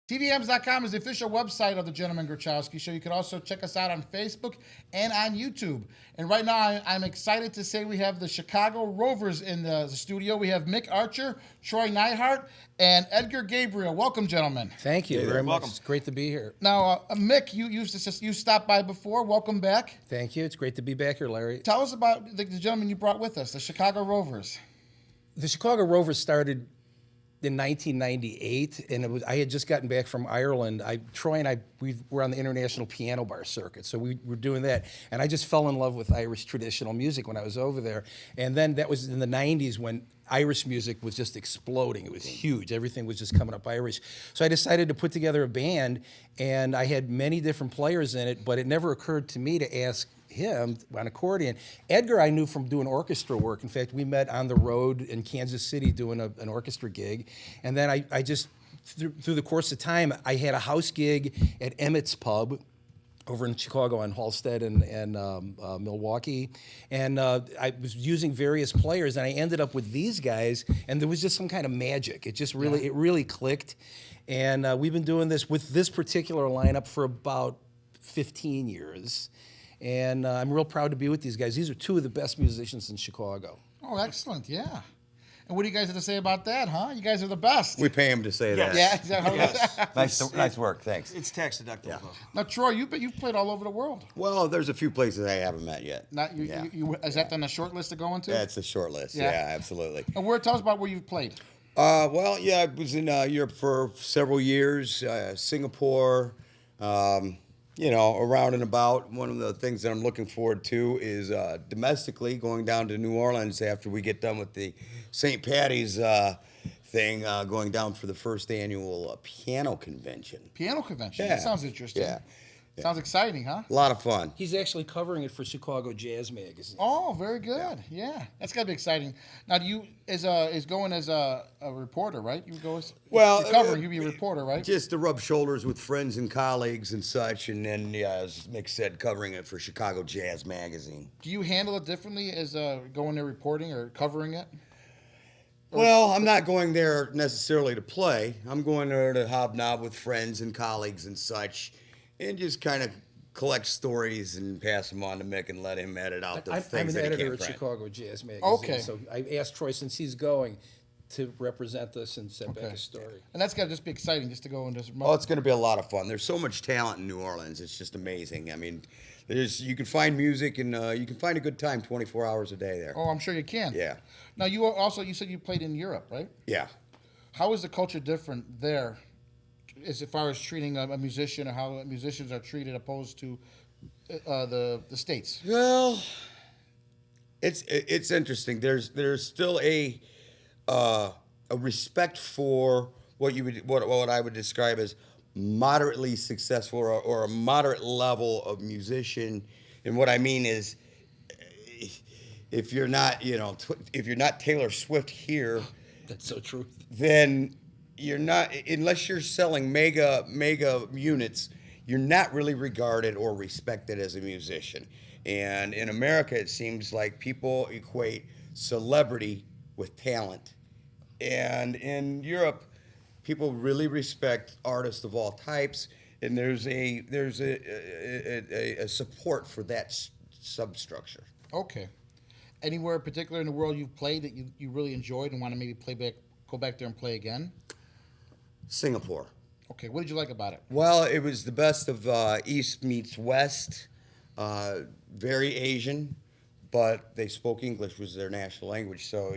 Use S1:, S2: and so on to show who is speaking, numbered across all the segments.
S1: TVHams.com is the official website of the Gentleman Grochowski Show. You can also check us out on Facebook and on YouTube. And right now, I'm excited to say we have the Chicago Rovers in the studio. We have Mick Archer, Troy Neihardt, and Edgar Gabriel. Welcome, gentlemen.
S2: Thank you very much.
S3: Welcome.
S2: It's great to be here.
S1: Now, Mick, you stopped by before. Welcome back.
S2: Thank you. It's great to be back here, Larry.
S1: Tell us about the gentleman you brought with us, the Chicago Rovers.
S2: The Chicago Rovers started in 1998, and I had just gotten back from Ireland. Troy and I, we were on the international piano bar circuit, so we were doing that. And I just fell in love with Irish traditional music when I was over there. And then that was in the 90s when Irish music was just exploding. It was huge. Everything was just coming up Irish. So I decided to put together a band, and I had many different players in it, but it never occurred to me to ask him on accordion. Edgar I knew from doing orchestra work. In fact, we met on the road in Kansas City doing an orchestra gig. And then I just, through the course of time, I had a house gig at Emmett's Pub over in Chicago on Halstead and Milwaukee. And I was using various players, and I ended up with these guys, and there was just some kind of magic. It just really, it really clicked. And we've been doing this with this particular lineup for about 15 years. And I'm real proud to be with these guys. These are two of the best musicians in Chicago.
S1: Oh, excellent, yeah. And what do you guys have to say about that, huh? You guys are the best.
S4: We pay him to say
S3: Yes.
S4: that.
S1: Yeah, is that how it is?
S4: Nice work, thanks.
S3: It's tax deductible.
S4: Yeah.
S3: Though.
S1: Now, Troy, you've played all over the world.
S4: Well, there's a few places I haven't met yet.
S1: Is that on the short list to go into?
S4: That's a short list.
S1: Yeah.
S4: Yeah, absolutely.
S1: And tell us about where you've played.
S4: Well, yeah, I was in Europe for several years, Singapore, around and about. One of the things that I'm looking forward to is domestically going down to New Orleans after we get done with the St. Patty's thing, going down for the first annual piano convention.
S1: Piano convention.
S4: Yeah.
S1: That sounds interesting.
S4: Yeah.
S1: Sounds exciting, huh?
S4: A lot of fun.
S2: He's actually covering it for Chicago Jazz Magazine.
S1: Oh, very good. Yeah, that's gotta be exciting. Now, you is going as a reporter, right? You go as you're covering. You be a reporter, right?
S4: Just to rub shoulders with friends and colleagues and such, and then, as Mick said, covering it for Chicago Jazz Magazine.
S1: Do you handle it differently as going there reporting or covering it?
S4: Well, I'm not going there necessarily to play. I'm going there to hobnob with friends and colleagues and such, and just kind of collect stories and pass them on to Mick and let him edit out the
S2: I'm
S4: things
S2: an
S4: that he
S2: editor
S4: can't
S2: at
S4: print.
S2: Chicago Jazz Magazine.
S1: Okay.
S2: So I asked Troy, since he's going, to represent us and send back a story.
S1: And that's gotta just be exciting, just to go and just.
S4: Oh, it's going to be a lot of fun. There's so much talent in New Orleans. It's just amazing. I mean, you can find music and you can find a good time 24 hours a day there.
S1: Oh, I'm sure you can.
S4: Yeah.
S1: Now, you said you played in Europe, right?
S4: Yeah.
S1: How is the culture different there, as far as treating a musician, or how musicians are treated opposed to the States?
S4: Well, it's interesting. There's still a respect for what I would describe as moderately successful or a moderate level of musician, and what I mean is, if you're not Taylor Swift here,
S2: That's so true.
S4: then you're not, unless you're selling mega units, you're not really regarded or respected as a musician. And in America, it seems like people equate celebrity with talent. And in Europe, people really respect artists of all types, and there's a support for that substructure.
S1: Okay. Anywhere in particular in the world you've played that you really enjoyed and want to maybe go back there and play again?
S4: Singapore.
S1: Okay. What did you like about it?
S4: Well, it was the best of East meets West. Very Asian, but they spoke English, was their national language. So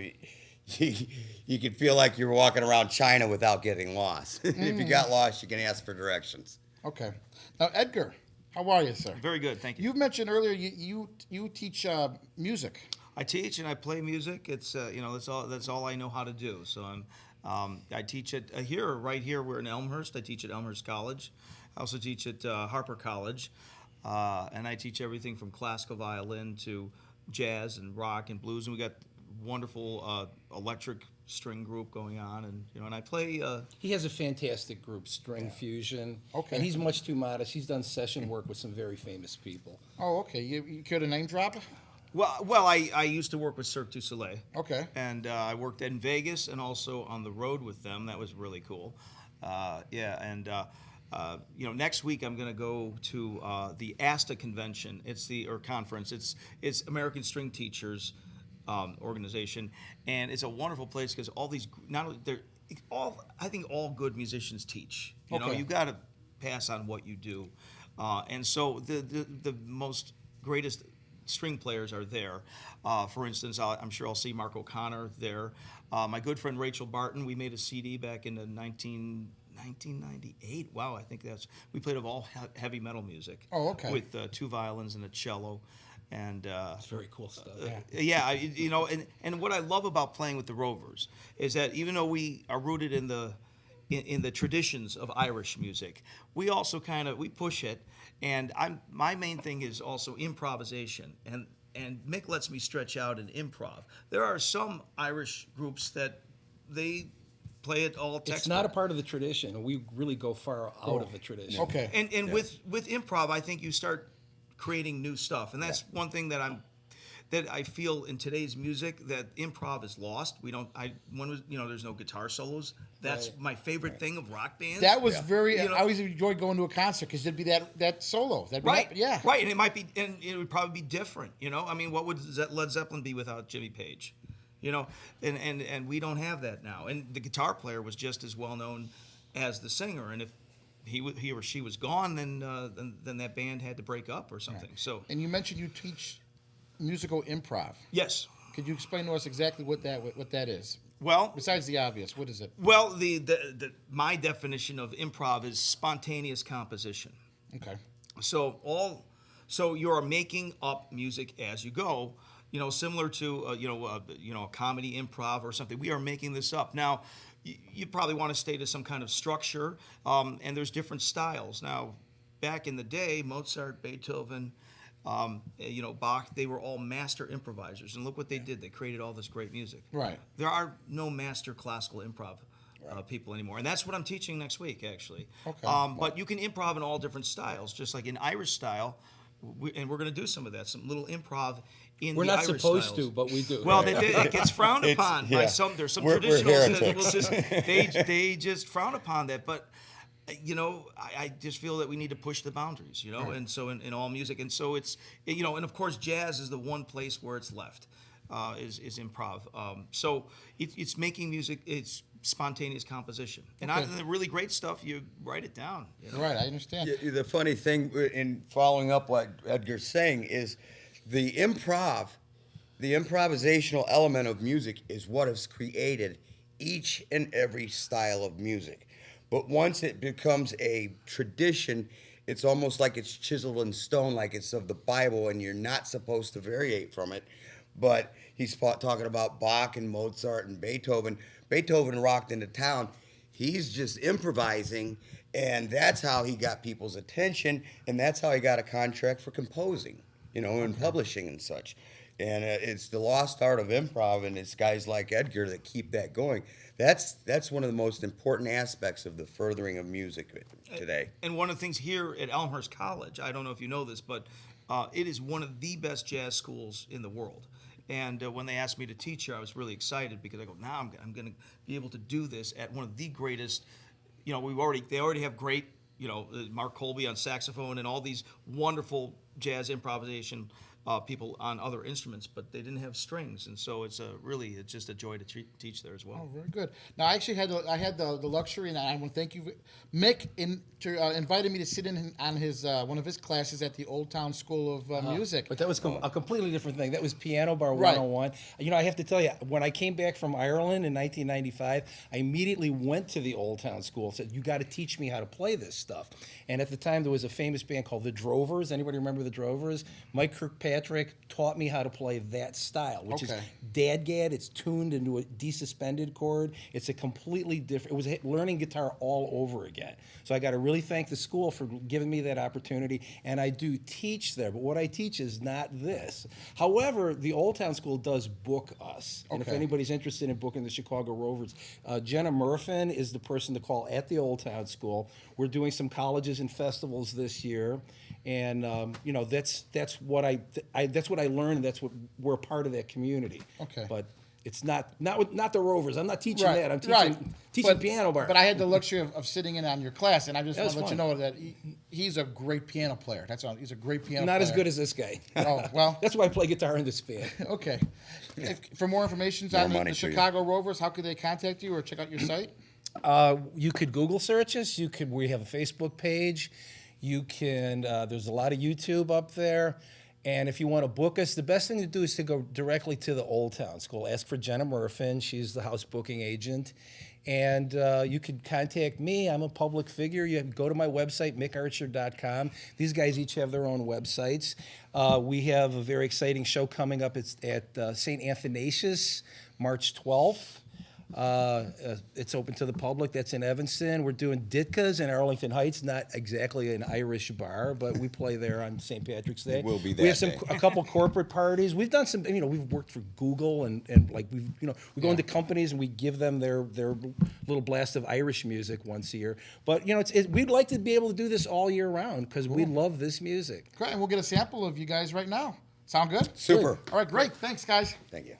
S4: you could feel like you were walking around China without getting lost. If you got lost, you can ask for directions.
S1: Okay. Now, Edgar, how are you, sir?
S3: Very good, thank you.
S1: You've mentioned earlier you teach music.
S3: I teach and I play music. It's that's all I know how to do. So I teach it right here. We're in Elmhurst. I teach at Elmhurst College. I also teach at Harper College, and I teach everything from classical violin to jazz and rock and blues. And we got wonderful electric string group going on, and I play.
S2: He has a fantastic group, String Fusion.
S1: Okay.
S2: And he's much too modest. He's done session work with some very famous people.
S1: Oh, okay. You care to name drop?
S3: Well, I used to work with Cirque du Soleil.
S1: Okay.
S3: And I worked in Vegas and also on the road with them. That was really cool. Yeah, and next week I'm going to go to the ASTA convention. Or conference. It's American String Teachers organization, and it's a wonderful place because all these not only they're all I think all good musicians teach. You know,
S1: Okay.
S3: you got to pass on what you do, and so the most greatest string players are there. For instance, I'm sure I'll see Mark O'Connor there. My good friend Rachel Barton, we made a CD back in the 1998. Wow, I think we played of all heavy metal music.
S1: Oh, okay.
S3: With 2 violins and a cello. And
S2: It's very cool stuff.
S3: and what I love about playing with the Rovers is that even though we are rooted in the traditions of Irish music, we also we push it. And my main thing is also improvisation, and Mick lets me stretch out in improv. There are some Irish groups that they play it all textbook.
S2: It's not a part of the tradition, and we really go far out of the tradition.
S1: Okay.
S3: And with improv, I think you start creating new stuff, and that's one thing that I feel in today's music that improv is lost. There's no guitar solos. That's my favorite thing of rock bands.
S1: That was very.
S3: You know-
S1: I always enjoyed going to a concert because there'd be that solo. That'd be
S3: Right.
S1: Yeah.
S3: Right, and it would probably be different. You know, I mean, what would Led Zeppelin be without Jimmy Page? You know, and we don't have that now. And the guitar player was just as well known as the singer. And if he or she was gone, then that band had to break up or something. So
S1: And you mentioned you teach musical improv.
S3: yes.
S1: Could you explain to us exactly what that is?
S3: Well,
S1: Besides the obvious, what is it?
S3: well, my definition of improv is spontaneous composition.
S1: Okay.
S3: So you're making up music as you go, similar to a comedy improv or something. We are making this up. Now, you probably want to stay to some kind of structure, and there's different styles. Now, back in the day, Mozart, Beethoven, Bach, they were all master improvisers, and look what they did. They created all this great music.
S1: Right.
S3: There are no master classical improv people anymore, and that's what I'm teaching next week, actually.
S1: Okay.
S3: But you can improv in all different styles, just like in Irish style, and we're going to do some of that, some little improv in
S2: We're
S3: the
S2: not
S3: Irish
S2: supposed
S3: styles.
S2: to, but we do.
S3: Well, it gets frowned upon by some. There's some
S4: We're
S3: traditionalists that will
S4: heretics.
S3: they just frown upon that, but. I just feel that we need to push the boundaries, and so in all music, and so it's, and of course jazz is the one place where it's left, is improv. So it's making music, it's spontaneous composition, and the really great stuff, you write it down.
S1: Right. I understand.
S4: Yeah, the funny thing in following up what Edgar's saying is the improvisational element of music is what has created each and every style of music. But once it becomes a tradition, it's almost like it's chiseled in stone, like it's of the Bible, and you're not supposed to variate from it. But he's talking about Bach and Mozart and Beethoven. Beethoven rocked into town. He's just improvising, and that's how he got people's attention, and that's how he got a contract for composing, and publishing and such. And it's the lost art of improv, and it's guys like Edgar that keep that going. That's one of the most important aspects of the furthering of music today.
S3: And one of the things here at Elmhurst College, I don't know if you know this, but it is one of the best jazz schools in the world. And when they asked me to teach here, I was really excited because I go, now I'm going to be able to do this at one of the greatest. They already have great, Mark Colby on saxophone and all these wonderful jazz improvisation people on other instruments, but they didn't have strings, and so it's just a joy to teach there as well.
S1: Oh, very good. Now, I actually had the luxury, and I want to thank you, Mick, invited me to sit in on his one of his classes at the Old Town School of Music.
S2: But that was a completely different thing. That was Piano Bar
S1: Right.
S2: 101. I have to tell you, when I came back from Ireland in 1995, I immediately went to the Old Town School and said, you got to teach me how to play this stuff. And at the time, there was a famous band called the Drovers. Anybody remember the Drovers? Mike Kirkpatrick taught me how to play that style, which is
S1: Okay.
S2: dadgad. It's tuned into a desuspended chord. It's a completely different. It was learning guitar all over again. So I got to really thank the school for giving me that opportunity, and I do teach there. But what I teach is not this. However, the Old Town School does book us, and if
S1: Okay.
S2: anybody's interested in booking the Chicago Rovers, Jenna Murfin is the person to call at the Old Town School. We're doing some colleges and festivals this year, and that's what I learned. That's what we're part of that community.
S1: Okay.
S2: But It's not the Rovers. I'm not teaching that. I'm teaching
S1: But-
S2: piano bar.
S1: But I had the luxury of sitting in on your class, and I just
S2: That
S1: want to
S2: was
S1: let you
S2: fun.
S1: know that he's a great piano player. That's all. He's a great piano
S2: Not
S1: player.
S2: as good as this guy.
S1: Oh, well.
S2: That's why I play guitar in this band.
S1: Okay. For more information on
S4: money
S1: the
S4: to you.
S1: Chicago Rovers, how could they contact you or check out your site?
S2: You could Google search us. We have a Facebook page. You can. There's a lot of YouTube up there. And if you want to book us, the best thing to do is to go directly to the Old Town School. Ask for Jenna Murfin. She's the house booking agent. And you can contact me. I'm a public figure. You can go to my website, mickarcher.com. These guys each have their own websites. We have a very exciting show coming up. It's at St. Athanasius, March 12th. It's open to the public. That's in Evanston. We're doing Ditka's in Arlington Heights. Not exactly an Irish bar, but we play there on St. Patrick's Day.
S4: It will be
S2: We have
S4: that day.
S2: a couple corporate parties. We've done some. We've worked for Google and like we go into companies and we give them their little blast of Irish music once a year. But we'd like to be able to do this all year round because we love this music.
S1: Great, and we'll get a sample of you guys right now. Sound good?
S4: Super.
S1: All right, great. Thanks, guys.
S4: Thank you.